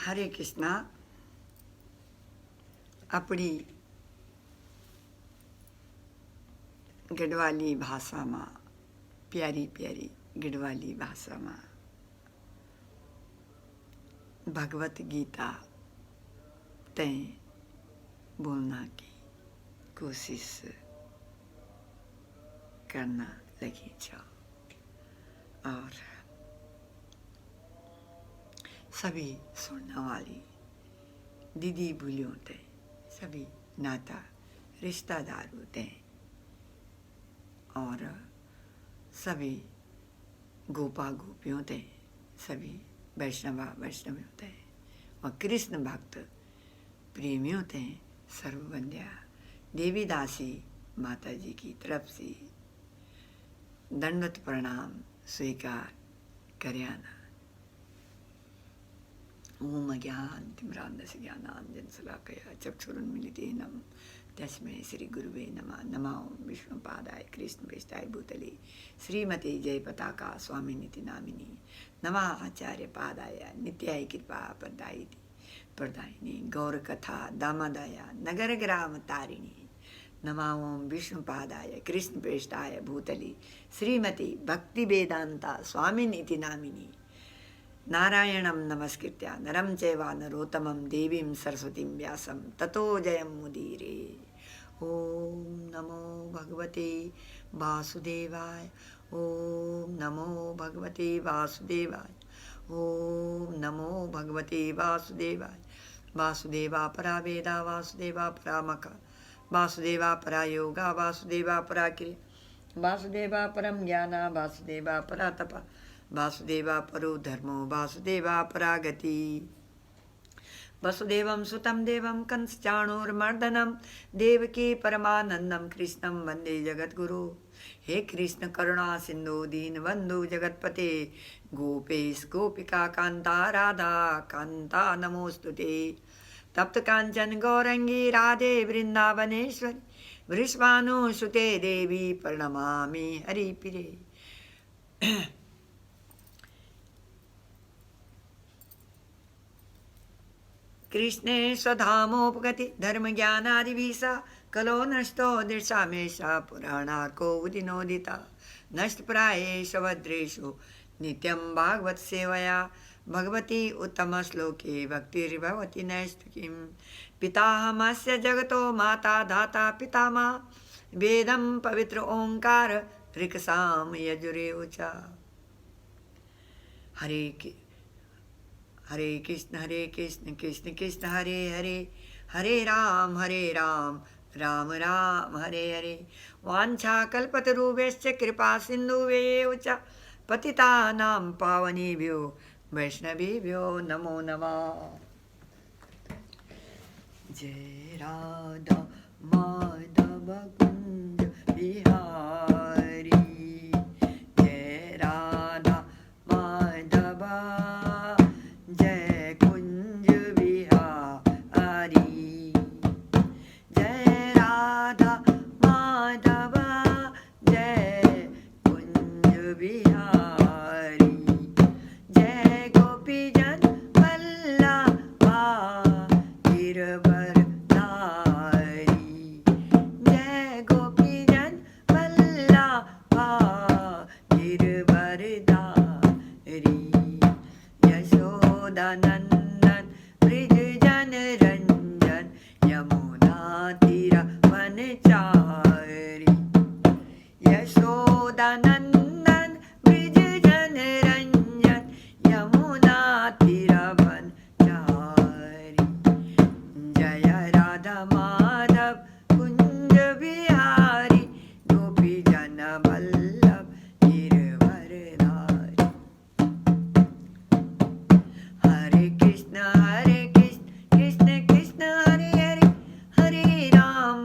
हरे कृष्णा। अपनी गढ़वाली भाषा में, प्यारी प्यारी गढ़वाली भाषा में भगवत गीता तय बोलना की कोशिश करना लगी छो। और सभी सुनने वाली दीदी भूलियों ते, सभी नाता रिश्तेदार होते हैं और सभी गोपा गोपियों ते, सभी वैष्णवा वैष्णवी होते हैं और कृष्ण भक्त प्रेमियों ते सर्ववंद्या देवी दासी माता जी की तरफ से दंडवत प्रणाम स्वीकार करियाना। ओम अज्ञानतिमिरान्धस्य ज्ञानाञ्जनशलाकया चक्षुरुन्मीलितेन तस्मै श्री गुरुवे नमः। नमो विष्णुपादाय कृष्णप्रेष्ठाय भूतले श्रीमते जयपताका स्वामिनिति नामिनी। नमः आचार्य पादाय नित्याय कृपा प्रदायिनी गौरकथा दामोदया नगर ग्राम तारिणी। नमः ओम विष्णुपादाय कृष्णप्रेष्ठाय भूतले श्रीमते भक्ति वेदांता स्वामिनिति नामिनी। नारायणं नमस्कृत्य नरं चैव नरोत्तमं देवीं सरस्वतीं व्यासं ततो जयमुदीरे। ओम नमो भगवते वासुदेवाय। ओम नमो भगवते वासुदेवाय। ओम नमो भगवते वासुदेवाय। वासुदेवा परा वेदा वासुदेवा परा मका वासुदेवा परा योगा वासुदेवा परा क्रिया वासुदेवा परम ज्ञाना वासुदेवा परा तपा वासुदेवा परो धर्मो वासुदेवा परा गति। वसुदेवं सुतं देवं कंसचाणूरमर्दनं देवकी परमानंदं कृष्णं वंदे जगद्गुरु। हे कृष्ण करुणा सिंधु दीनबंधु जगत्पते गोपेश गोपिका कांता राधा कांता नमोस्तुते। तप्त कांचन गौरंगी राधे वृंदावनेश्वरी वृषभानुसुते देवी प्रणमामि हरिप्रिये। कृष्णे स्वधामोपगति धर्म ज्ञानादिभिषा कलो नष्टो दृशामेषा पुराणार्को विनोदिता। नष्ट प्रायेषु भद्रेषु नित्यं भागवत सेवया भगवती उत्तम श्लोके भक्तिर्भवति नैष्ठिकीं। पितामहस्य जगतो माता धाता पितामह वेदं पवित्र ओंकार ऋक्साम यजुरेव च। हरे कृष्ण कृष्ण कृष्ण हरे हरे हरे राम राम राम हरे हरे। वाञ्छा कल्पतरुभ्यश्च कृपा सिन्धुभ्येव च पतितानां पावनेभ्यो वैष्णवेभ्यो नमो नमः। जय राधा माधव कुंज बिहारी। जय राधा माधव जय कुंज बिहारी। जय राधा माधव जय कुंज बिहारी। जय गोपीजन वल्लभा गिरवर धारी। जय गोपीजन वल्लभा गिरवर धारी। यशोदानंदन ब्रिज जन रंजन यमुना तीर वनचारी। यशोदानंदन ब्रिज जन रंजन यमुना तीर वनचारी। जय राधा माधव कुंज बिहारी गोपी जन वल्लभ गिरवर धारी। हरे कृष्ण कृष्ण कृष्ण हरे हरे हरे राम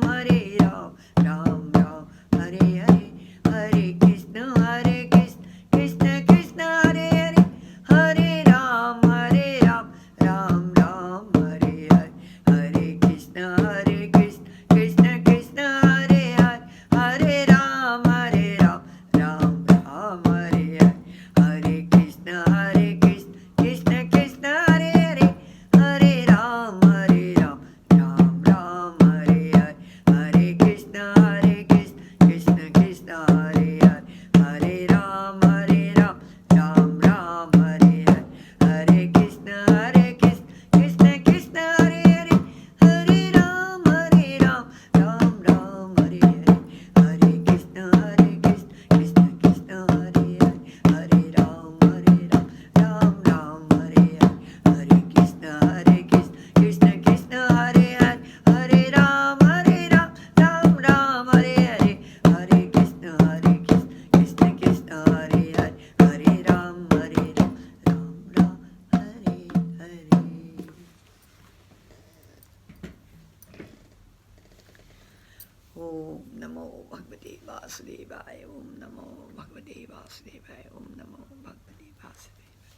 वासुदेवाय, ओम नमो भगवते वासुदेवाय, ओम नमो भगवते वासुदेवाय।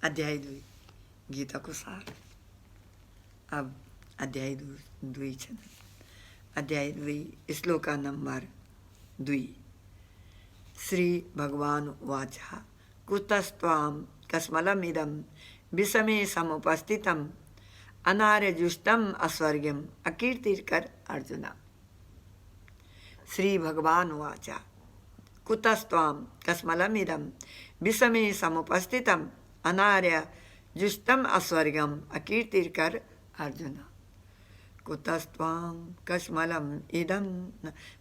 अध्याय 2 गीता को सार। अब अध्याय 2 छन्। अध्याय 2 श्लोका नंबर 2। श्री भगवान उवाच कुतस्त्वां कस्मलमिदं विषमे समुपस्थितम् अनार्यजुष्टम् अस्वर्ग्यम् अकीर्तिकर अर्जुन। श्री भगवान उवाच कुतस्त्वां कस्मलमिदं विषमे समुपस्थितम् अनार्यजुष्टम् अस्वर्ग्यम् अकीर्तिकर अर्जुन। कुतस्त्वां कस्मलम् इदं,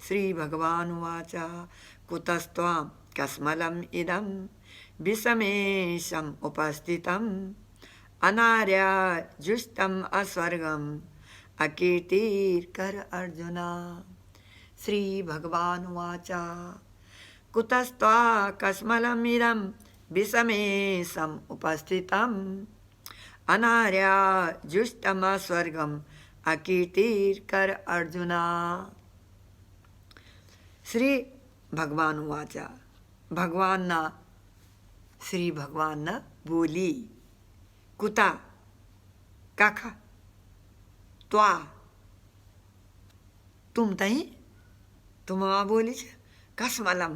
श्री भगवान उवाच कुतस्त्वां कस्मलम् इदं विषमे समुपस्थितम् अनार्यजुष्टम् अस्वर्गम् अकीर्तिकर अर्जुन। श्री भगवान उवाच कुतस्त्वा कस्मलमिदं विषमे समुपस्थितम् अनार्यजुष्टम् अस्वर्गम् अकीर्तिकर अर्जुन। श्री भगवान उवाच श्री भगवान बोली कुता कख त्वा तुम तही तुम बोली कस्मलम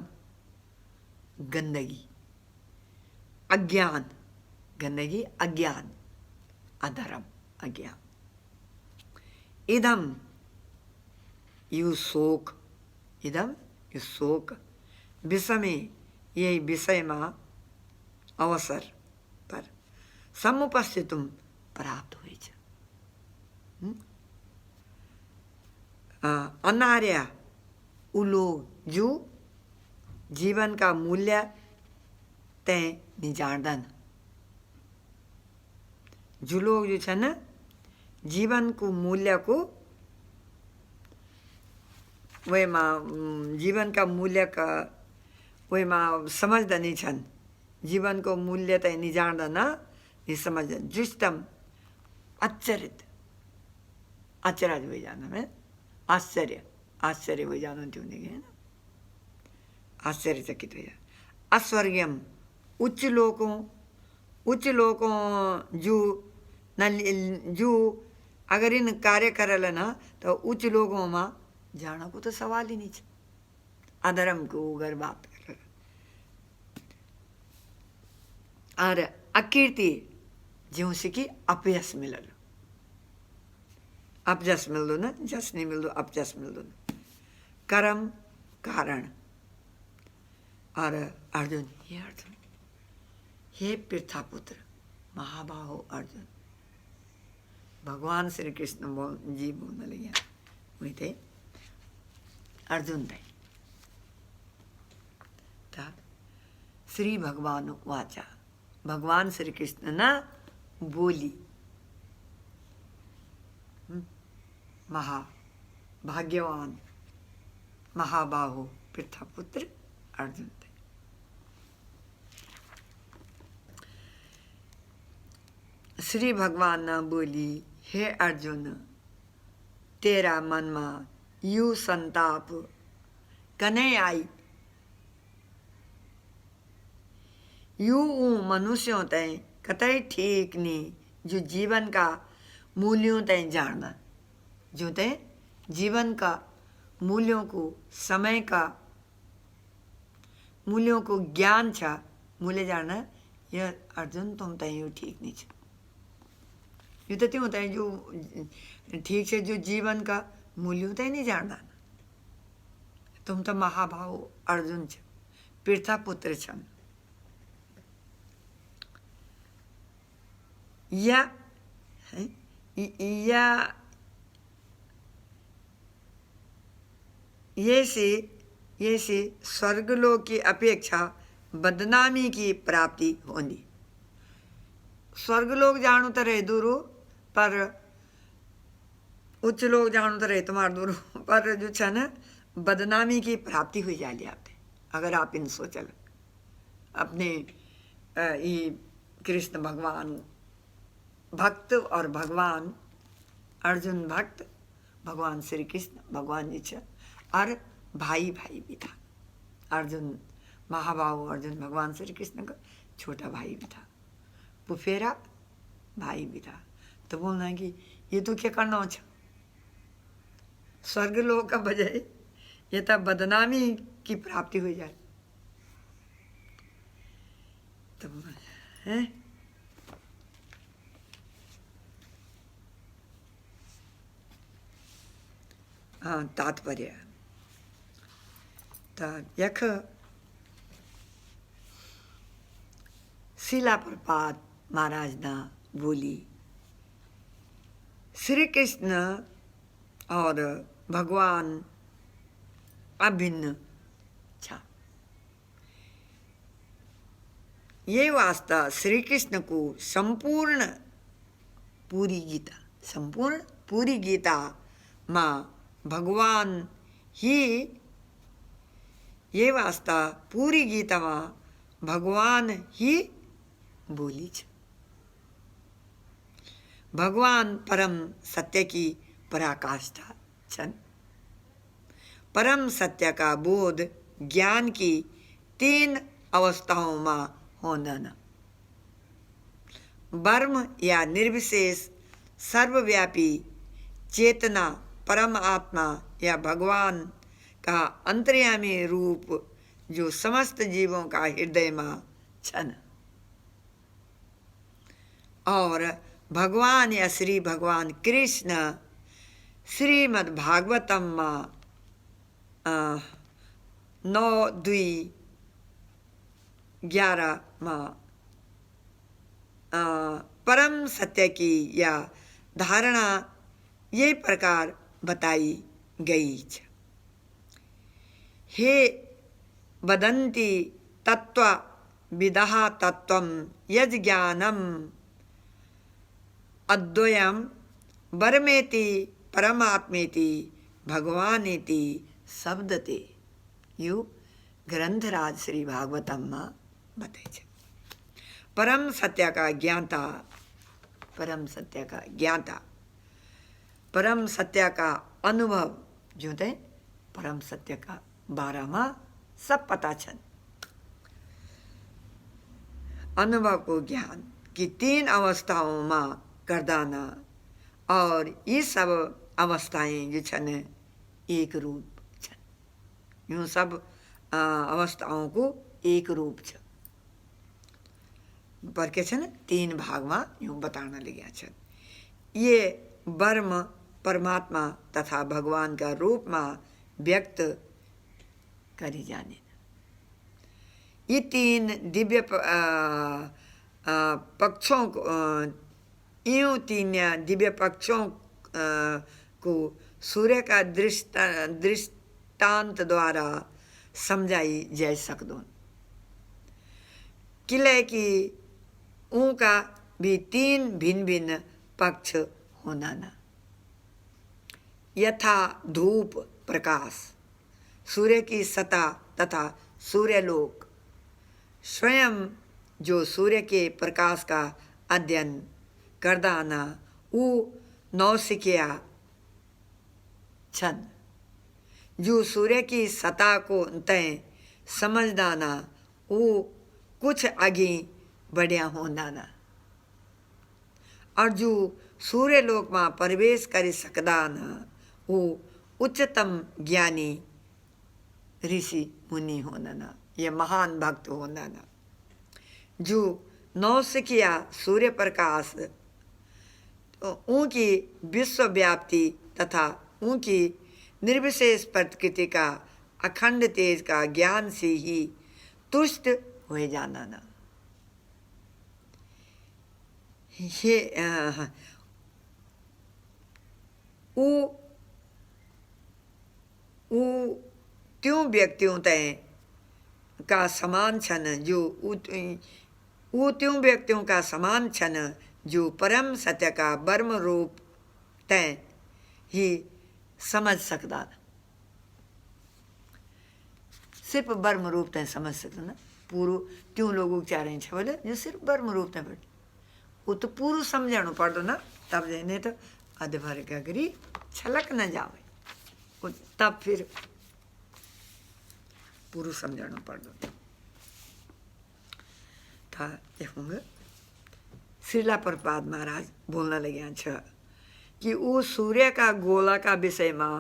गंदगी अज्ञान, गंदगी अज्ञान, अधर्म अज्ञान। इदम यू शोक, इदम यू शोक विषमे यही विषय में अवसर पर समुपस्थितुम प्राप्त हुई छ। अनार्य उ लोग जो जीवन का मूल्य तय नहीं जानदन। जो लोग जो छ न जीवन को मूल्य को वे जीवन का मूल्य का वे समझदा नहीं छन्। जीवन को मूल्य तय नहीं जानदन, नहीं समझदन। जुष्टम आश्चर्य, आश्चर्य हो जाना में आश्चर्य हो जाना क्यों नहीं है ना, आश्चर्यचकित हो जाए। अस्वर्गीयम उच्च लोकों जो अगर इन कार्य करल ना तो उच्च लोगों में जाना को तो सवाल ही नहीं है। अधर्म को अगर बात कर और अकीर्ति जो से कि अपयश मिलल, अपजस मिल दो ना, जस नहीं मिल दो अपजस मिल दो ना। कर्म कारण और अर्जुन, ये अर्जुन, हे पृथापुत्र महाबाहो अर्जुन, भगवान श्री कृष्ण जी बोलने लगे वही थे अर्जुन थे। श्री भगवान वाचा, भगवान श्री कृष्ण ना बोली भाग्यवान महाबाहो पृथापुत्र अर्जुन थे। श्री भगवान ना बोली हे अर्जुन तेरा मन में यू संताप कने आई, यू मनुष्यों तय कतई ठीक नहीं जो जीवन का मूल्यों तय जानना, जो तय जीवन का मूल्यों को, समय का मूल्यों को ज्ञान छा, मूल्य जानना, यह अर्जुन तुम तय यू ठीक नहीं छा। यू तो होता है जो ठीक से जो जीवन का मूल्यों तय नहीं जानना। तुम तो महाभाव अर्जुन छ, पृथा पुत्र छन। या ये से स्वर्गलोक की अपेक्षा बदनामी की प्राप्ति होनी। स्वर्गलोक जाणु तो रहे दूर, पर उच्च लोग जाणु तो रहे तुम्हारे दूर, पर जो छ न बदनामी की प्राप्ति हुई जाली आपने। अगर आप इन सोचल अपने कृष्ण भगवान भक्त और भगवान अर्जुन भक्त, भगवान श्री कृष्ण भगवान जी छ और भाई भाई भी था। अर्जुन, महाबाहु अर्जुन भगवान श्री कृष्ण का छोटा भाई भी था, पुफेरा भाई भी था। तो बोलना है कि ये तो क्या करना हो, स्वर्ग लोक का बजाय ये तो बदनामी की प्राप्ति हो जाए। तो है हाँ तात्पर्य तो यख शिला प्रपात महाराज ना बोली, श्री कृष्ण और भगवान अभिन्न था। ये वास्ता श्री कृष्ण को संपूर्ण पूरी गीता, संपूर्ण पूरी गीता माँ भगवान ही, ये वास्ता पूरी गीता माँ भगवान ही बोली छ। भगवान परम सत्य की पराकाष्ठा छन। परम सत्य का बोध ज्ञान की 3 अवस्थाओं में होना न, ब्रह्म या निर्विशेष सर्वव्यापी चेतना परम आत्मा या भगवान का अंतर्यामी रूप जो समस्त जीवों का हृदय में छन, और भगवान या श्री भगवान कृष्ण श्रीमद् भागवतम में 9:2-11 में परम सत्य की या धारणा ये प्रकार बताई गई छ। हे वदन्ति तत्व विदः तत्वं यज्ञानम अद्वयम परमेति परमात्मेति भगवानेति शब्दते। यू ग्रंथराज श्री भागवतम में बताए छे। परम सत्य का ज्ञाता, परम सत्य का ज्ञाता, परम सत्य का अनुभव जो थे, परम सत्य का बारे में सब पता छन। अनुभव को ज्ञान की 3 अवस्थाओं में कर दाना, और ये सब अवस्थाएं जो छन एक रूप छन। यूँ सब अवस्थाओं को एक रूप छ पर के छन 3 भाग में यूँ बताना लगे छन। ये ब्रह्म परमात्मा तथा भगवान का रूप में व्यक्त करी जाने। ये 3 दिव्य पक्षों को, यूँ 3 दिव्य पक्षों को सूर्य का दृष्टांत द्वारा समझाई जा सकदो। किले की उनका भी 3 भिन्न भिन्न पक्ष होना न, यथा धूप प्रकाश, सूर्य की सतह तथा सूर्यलोक। स्वयं जो सूर्य के प्रकाश का अध्ययन करदाना वो नौसिखिया छन, जो सूर्य की सतह को तय समझदाना वो कुछ आगे बढ़िया होना ना, और जो सूर्य लोक में प्रवेश कर सकदा न वो उच्चतम ज्ञानी ऋषि मुनि होना ना, ये महान भक्त होना ना। जो नौसिखिया सूर्य प्रकाश उनकी विश्वव्याप्ति तथा उनकी निर्विशेष प्रकृति का अखंड तेज का ज्ञान से ही तुष्ट हो जाना ना। ये त्यों व्यक्तियों तय का समान छन जो त्यों व्यक्तियों का समान छन जो परम सत्य का ब्रह्म रूप तय ही समझ सकता। सिर्फ ब्रह्म रूप तय समझ सकता ना, पूरो त्यों लोगों को चाह रहे हैं बोले जो सिर्फ ब्रह्म रूप तय बैठे, वो तो पूरो समझाना पड़ो ना, तब जाने तो अध भर का करी छलक न जावे, तब फिर પૂરું સમજાણું પડતું था देखूंगा। श्रीला प्रपाद महाराज बोलने लगे छ कि वो सूर्य का गोला का विषय में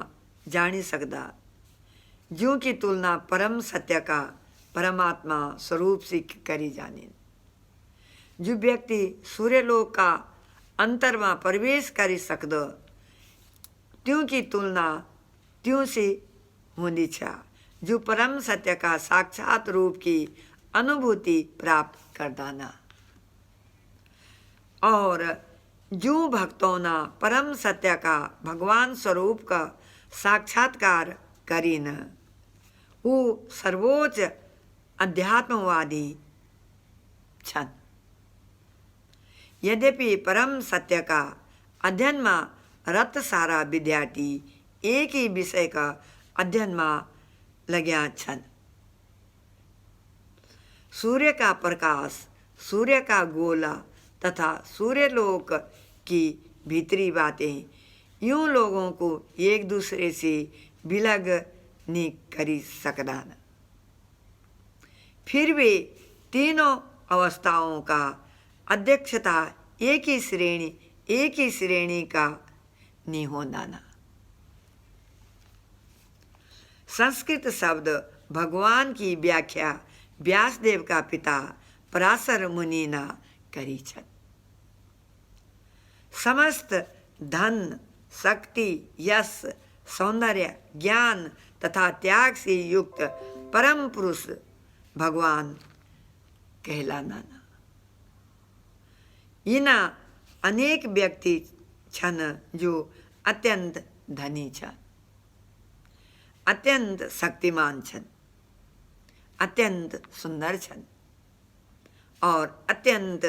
जानी सकता ज्यों की तुलना परम सत्य का परमात्मा स्वरूप से करी जानी। जो व्यक्ति सूर्यलोक का अंतर में प्रवेश कर सकदो त्यों की तुलना त्यों से होनी छा जो परम सत्य का साक्षात रूप की अनुभूति प्राप्त कर दाना। और जो भक्तों ना परम सत्य का भगवान स्वरूप का साक्षात्कार करीन वो सर्वोच्च अध्यात्मवादी छन। यद्यपि परम सत्य का अध्ययन में रत सारा विद्यार्थी एक ही विषय का अध्ययन में लग्या छन। सूर्य का प्रकाश, सूर्य का गोला तथा सूर्यलोक की भीतरी बातें यूं लोगों को एक दूसरे से विलग नहीं करी सकदा। फिर वे तीनों अवस्थाओं का अध्यक्षता एक ही श्रेणी का नहीं होना ना। संस्कृत शब्द भगवान की व्याख्या व्यासदेव का पिता पराशर मुनि ना करी छन। समस्त धन, शक्ति, यश, सौंदर्य, ज्ञान तथा त्याग से युक्त परम पुरुष भगवान कहलाना। इना अनेक व्यक्ति छन जो अत्यंत धनी छन, अत्यंत शक्तिमान छन, अत्यंत सुंदर छन और अत्यंत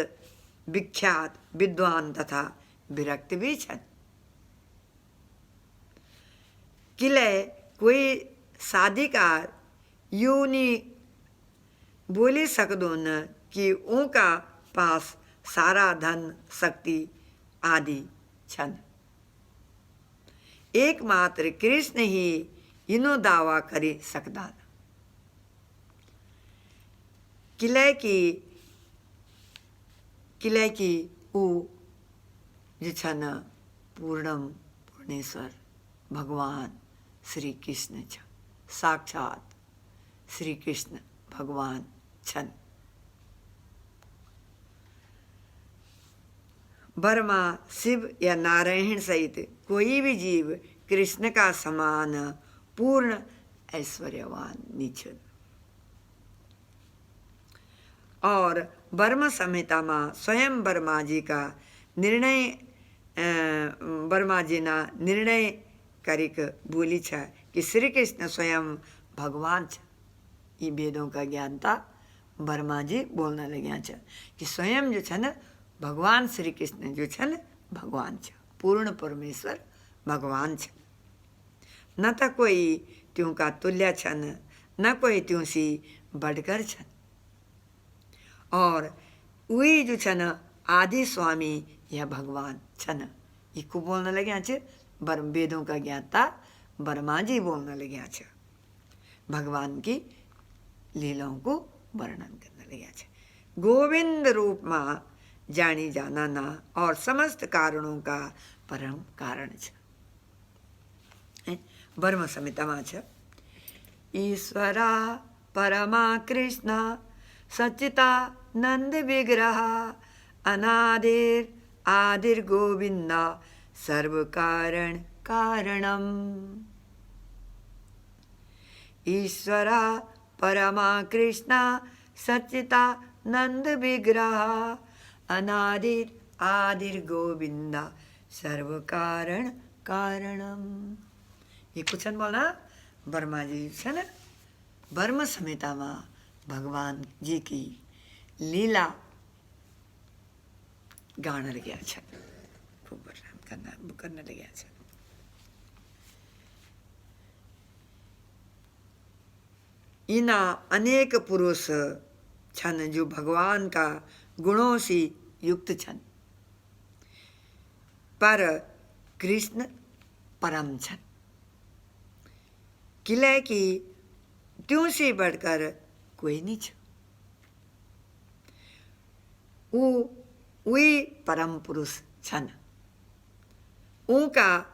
विख्यात विद्वान तथा विरक्त भी छन। किले कोई साधिकार यूं नहीं बोली सकदो न कि उनका पास सारा धन, शक्ति आदि छन। एकमात्र कृष्ण ही इनो दावा करी सकदा। किले की ऊ जो छन पूर्णम पूर्णेश्वर भगवान श्री कृष्ण छ, साक्षात श्री कृष्ण भगवान छन। ब्रह्मा, शिव या नारायण सहित कोई भी जीव कृष्ण का समान पूर्ण ऐश्वर्यवान निछन। और ब्रह्म संहिता में स्वयं ब्रह्मा जी का निर्णय ब्रह्मा जी ना निर्णय करिक बोली छ कि श्री कृष्ण स्वयं भगवान छ। ये वेदों का ज्ञानता ब्रह्मा जी बोलने लगे छ कि स्वयं जो छन भगवान श्री कृष्ण जो छन भगवान छ, पूर्ण परमेश्वर भगवान छ। न तो कोई त्यों का तुल्य छन, न कोई त्यों सी बढ़कर छन। और वही जो छन आदि स्वामी या भगवान छन। ये को बोलने लगे छ ब्रह्म वेदों का ज्ञाता ब्रह्मा जी बोलने लगे छ। भगवान की लीलाओं को वर्णन करने लगे छ। गोविंद रूप में जानी जाना ना और समस्त कारणों का परम कारण छ। ब्रह्म संहिता में छ ईश्वरा परमा कृष्ण सच्चिता नंद विग्रह अनादिर आदिर गोविंद सर्व कारण कारणम। ईश्वरा परमा कृष्ण सच्चिता नंद विग्रह अनादिर आदिर गोविंद सर्व कारण कारणम। ये कुछ बोला ब्रह्मा जी छन ब्रह्म संहिता में भगवान जी की लीला गाने लगे छ, खूब वर्णन करने लगे छ। इना अनेक पुरुष छन जो भगवान का गुणों से युक्त छन, पर कृष्ण परम छन। किले की त्यों से बढ़कर कोई नहीं छ। वे परम पुरुष छन। उनका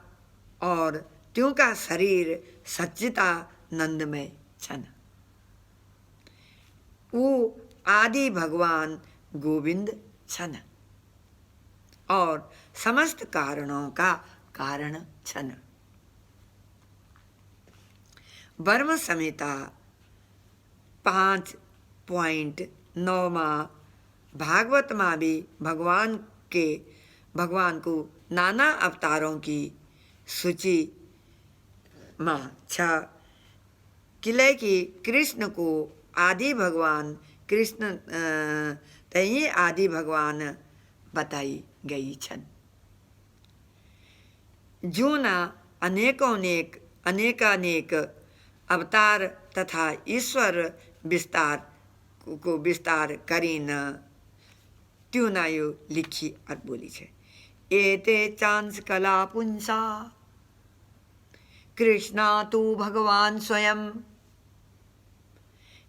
और त्यों का शरीर सच्चिदानंदमय छन। वो आदि भगवान गोविंद छन और समस्त कारणों का कारण छन। ब्रह्म संहिता 5.9 भागवत में भी भगवान को नाना अवतारों की सूची में छ। किले की कृष्ण को आदि भगवान कृष्ण तही आदि भगवान बताई गई छन। जो ना अनेकानेक अवतार तथा ईश्वर विस्तार करीन त्युनायो लिखी और बोली छे। एते चांस कला पुंसा कृष्णा तो भगवान स्वयं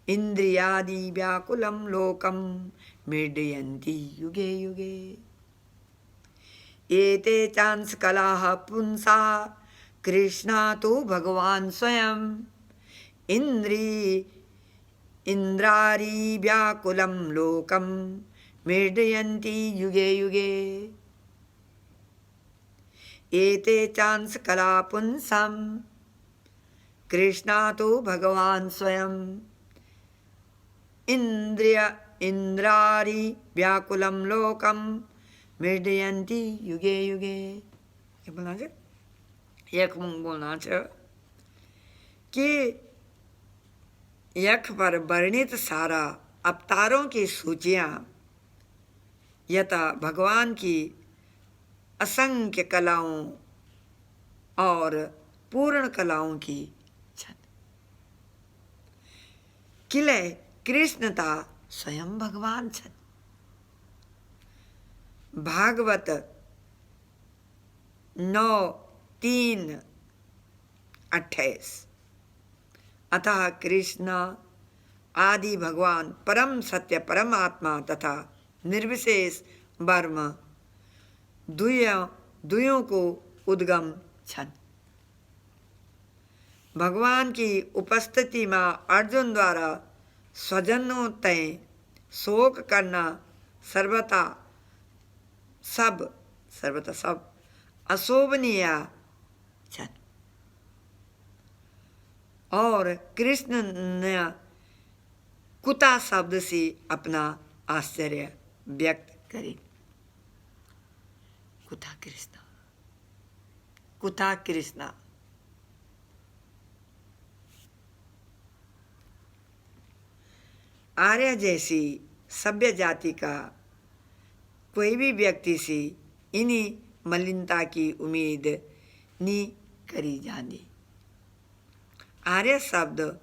इंद्रियादि व्याकुलम लोकम मीडयन्ति युगे युगे। एते चांस कला पुंसा कृष्णा तो भगवान स्वयं इंद्रारी व्याकुलम लोकम मीडयन्ति युगे युगे। एते चांस कला पुंसम कृष्णा तो भगवान स्वयं इंद्रारी व्याकुलम लोकम मीडयन्ति युगे युगे। ये बोलना है, एक बोलना है कि यख पर वर्णित सारा अवतारों की सूचियां यथा भगवान की असंख्य कलाओं और पूर्ण कलाओं की छन। किले कृष्णता स्वयं भगवान छन। भागवत 9:3-28 अतः कृष्ण आदि भगवान परम सत्य परमात्मा तथा निर्विशेष ब्रह्म दुयों को उद्गम छन। भगवान की उपस्थिति में अर्जुन द्वारा स्वजनों तय शोक करना सर्वथा सब अशोभनीय छन। और कृष्ण ने कुता शब्द से अपना आश्चर्य व्यक्त करी। कुता कृष्णा आर्य जैसी सभ्य जाति का कोई भी व्यक्ति से इन्हीं मलिनता की उम्मीद नहीं करी जानी। आर्य शब्द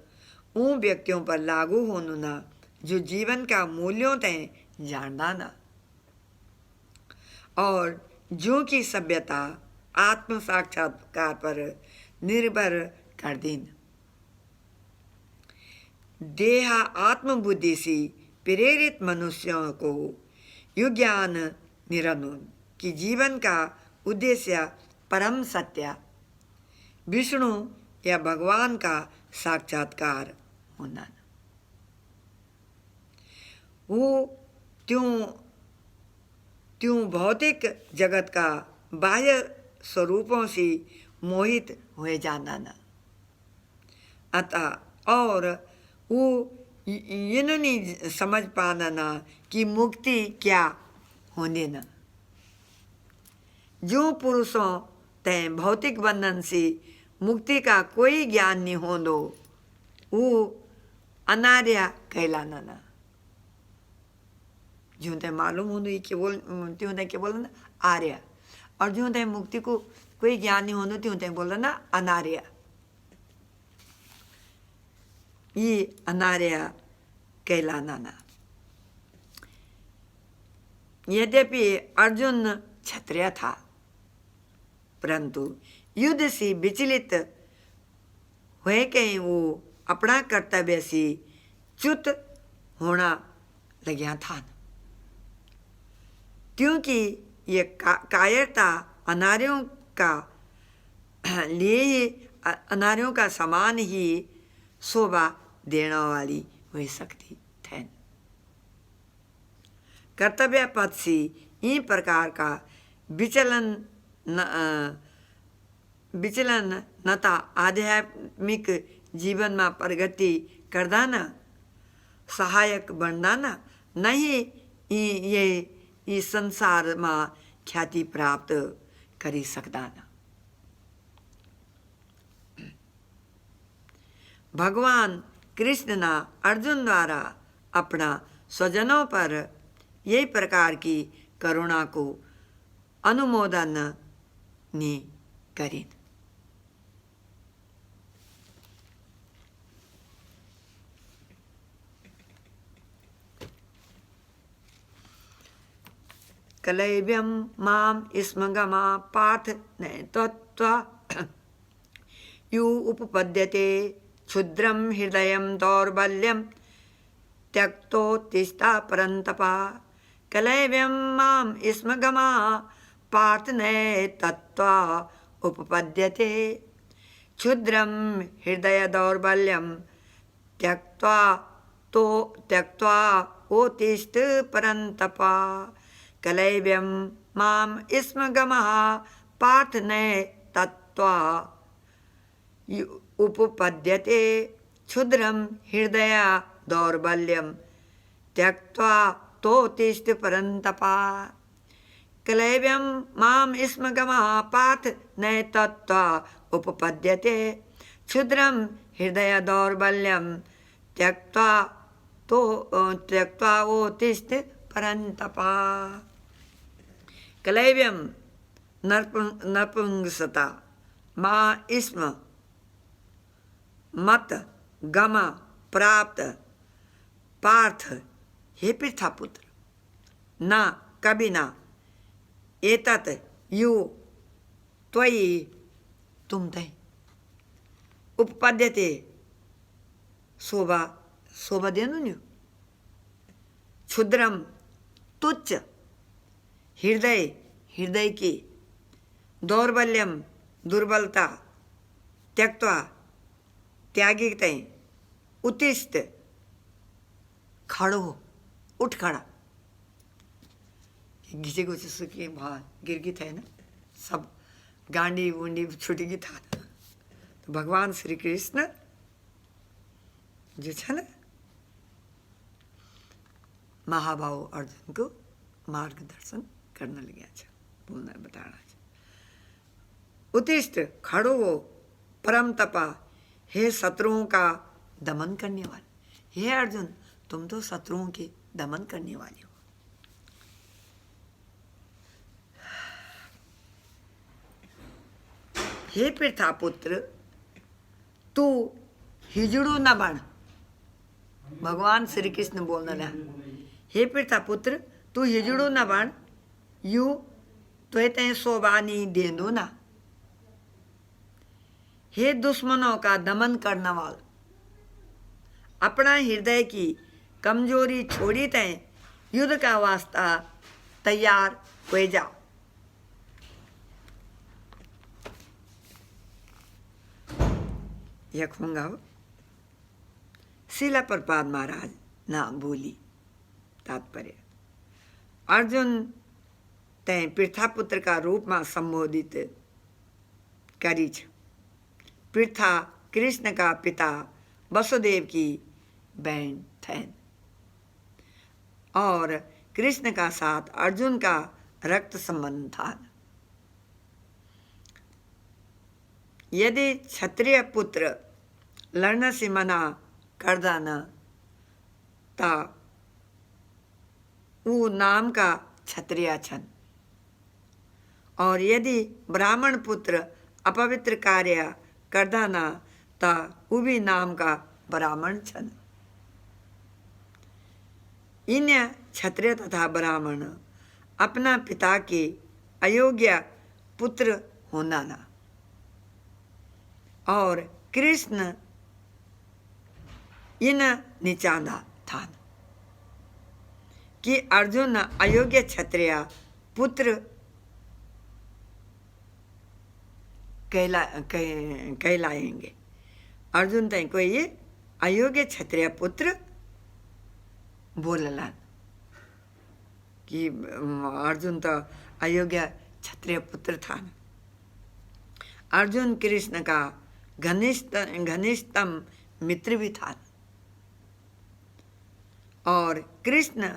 उन व्यक्तियों पर लागू होना ना जो जीवन का मूल्यों तय जानना ना और जो की सभ्यता आत्म साक्षात्कार पर निर्भर कर दीन। देह आत्मबुद्धि से प्रेरित मनुष्यों को यु ज्ञान निरनुन कि जीवन का उद्देश्य परम सत्य विष्णु या भगवान का साक्षात्कार होना। वो त्यों भौतिक जगत का बाह्य स्वरूपों से मोहित हुए जाना ना। अतः और वो ये नहीं समझ पाना ना कि मुक्ति क्या होने ना। जो पुरुषों तय भौतिक बंधन से मुक्ति का कोई ज्ञान नहीं हो दो वो अनार्य कहलाना ना। जो तय मालूम हो दो त्यों तय क्या बोल ना आर्य और जो तय मुक्ति को कोई ज्ञान नहीं हो दो त्यों तय बोल ना अनार्य। ये अनार्य कहलाना ना। यद्यपि अर्जुन क्षत्रिय था परंतु युद्ध से विचलित हुए कहीं वो अपना कर्तव्य से च्युत होना लग्या था, क्योंकि ये कायरता अनार्यों का लिए अनार्यों का समान ही शोभा देने वाली हुई सकती थे। कर्तव्य पथ से इन प्रकार का विचलन नता आध्यात्मिक जीवन में प्रगति करदाना सहायक बनदाना नहीं ये इस संसार में ख्याति प्राप्त करी सकदाना। भगवान कृष्ण ना अर्जुन द्वारा अपना स्वजनों पर यही प्रकार की करुणा को अनुमोदन ने करी। कलैव्यं माम स्मगमा पार्थ नैतत्वा यु उपपद्यते क्षुद्रं हृदयं दौर्बल्यं त्यक्तोत्तिष्ठा परन्तपा। कलैव्यं माम स्मगमा पार्थ नैतत्वा उपपद्यते क्षुद्रं हृदय दौर्बल्यं त्यक्त्वा उत्तिष्ठ परन्तपा। कलैव्यं माम स्मगमः पार्थ नैतत्वा उपपद्यते क्षुद्रं हृदय दौर्बल्यं त्यक्त्वा उत्तिष्ठ परन्तपा। कलैव्यं माम स्मगमः पार्थ नैतत्वा उपपद्यते क्षुद्रं हृदय दौर्बल्यं त्यक्त्वा उत्तिष्ठ परन्तपा। कलैव्यं नपुंसकता मा स्म मत गम प्राप्त पार्थ, हे पृथापुत्र, न कभी न एतत् यु त्वयि तुम ते उपपद्यते शोभा देनु क्षुद्रम तुच्छ हृदय की दौर्बल्यम दुर्बलता त्यक्त्वा त्यागी उत्तिष्ठ खड़ो उठ खड़ा। घिसे को सुखी वहाँ गिर गई था ना, सब गांडी वुंडी छूट गई था। तो भगवान श्री कृष्ण जो है ना महाभाव अर्जुन को मार्गदर्शन करने लगे। अच्छा बोलना बताना। उत्तिष्ठ खड़ो हो परम तपा, हे शत्रुओं का दमन करने वाले। हे अर्जुन, तुम तो शत्रुओं के दमन करने वाले हो। हे पृथापुत्र, तू हिजड़ू न बन। भगवान श्री कृष्ण बोलने लगा, हे पृथापुत्र, तू हिजड़ू न बन, यू तो शोभानी देंदो ना। हे दुश्मनों का दमन करने वाला, अपना हृदय की कमजोरी छोड़ी तय युद्ध का वास्ता तैयार हो जाओ। यह खूंगा शिला प्रपाद महाराज ना बोली। तात्पर्य, अर्जुन तय पृथापुत्र का रूप में संबोधित करी छ। पृथा कृष्ण का पिता वसुदेव की बहन थे और कृष्ण का साथ अर्जुन का रक्त संबंध था। यदि क्षत्रिय पुत्र लड़ने से मना कर देना ता वो नाम का क्षत्रिय छन, और यदि ब्राह्मण पुत्र अपवित्र कार्य कर देना ता वो भी नाम का ब्राह्मण छन। इन क्षत्रिय तथा ब्राह्मण अपना पिता के अयोग्य पुत्र होना ना, और कृष्ण इन निचांदा था कि अर्जुन अयोग्य क्षत्रिय पुत्र कहलाएंगे। अर्जुन तई कोई अयोग्य क्षत्रिय पुत्र बोलला कि अर्जुन तो अयोग्य क्षत्रिय पुत्र था। अर्जुन कृष्ण का घनिष्ठतम मित्र भी था और कृष्ण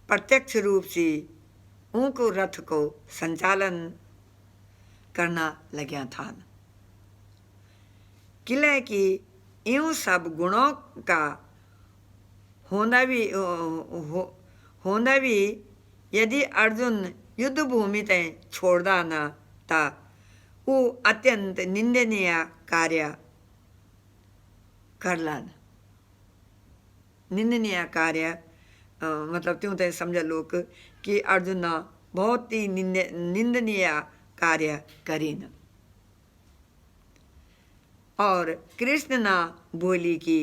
प्रत्यक्ष रूप से उनको रथ को संचालन करना लगा था। किले की यूं सब गुणों का होना भी यदि अर्जुन युद्ध भूमि तय छोड़दा न था, वो अत्यंत निंदनीय कार्य करलन। निंदनीय कार्य मतलब त्यों तय समझ लोग कि अर्जुन बहुत ही निंदनीय कार्य करीन। और कृष्ण ना बोली कि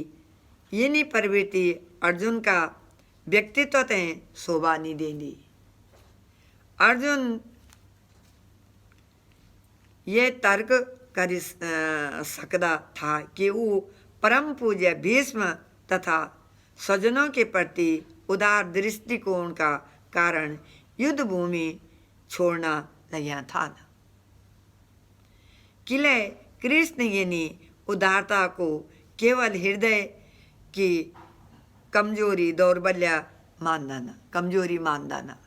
ये नहीं प्रवृत्ति अर्जुन का व्यक्तित्व तय शोभा नहीं देंदी। अर्जुन ये तर्क कर सकता था कि वो परम पूज्य भीष्म तथा स्वजनों के प्रति उदार दृष्टिकोण का कारण युद्ध भूमि छोड़ना लगा था। किले कृष्ण यानी उदारता को केवल हृदय की कमजोरी दौर्बल्य कमजोरी मानदाना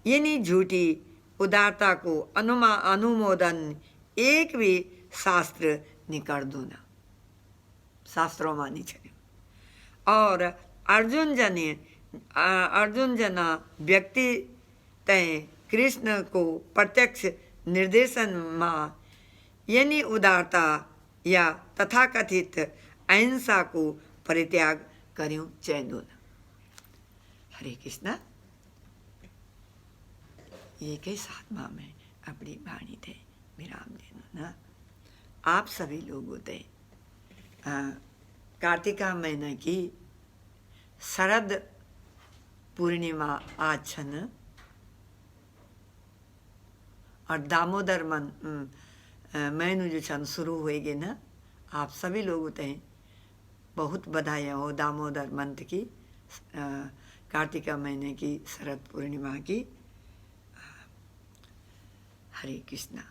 यानी झूठी उदारता को अनुमोदन एक भी शास्त्र निकल दूना शास्त्रों मानी छे। और अर्जुन जना व्यक्ति तय कृष्ण को प्रत्यक्ष निर्देशन मां यानी उदारता या तथाकथित अहिंसा को परित्याग करूं चैंदून। हरे कृष्णा। ये के साथ में अपनी वाणी थे विराम देना ना। आप सभी लोगों थे कार्तिका महीने की शरद पूर्णिमा आज छन और दामोदर महीनों जो छन शुरू होएगे ना। आप सभी लोगों थे बहुत बधाई हो दामोदर मंथ की कार्तिका महीने की शरद पूर्णिमा की। हरे कृष्णा।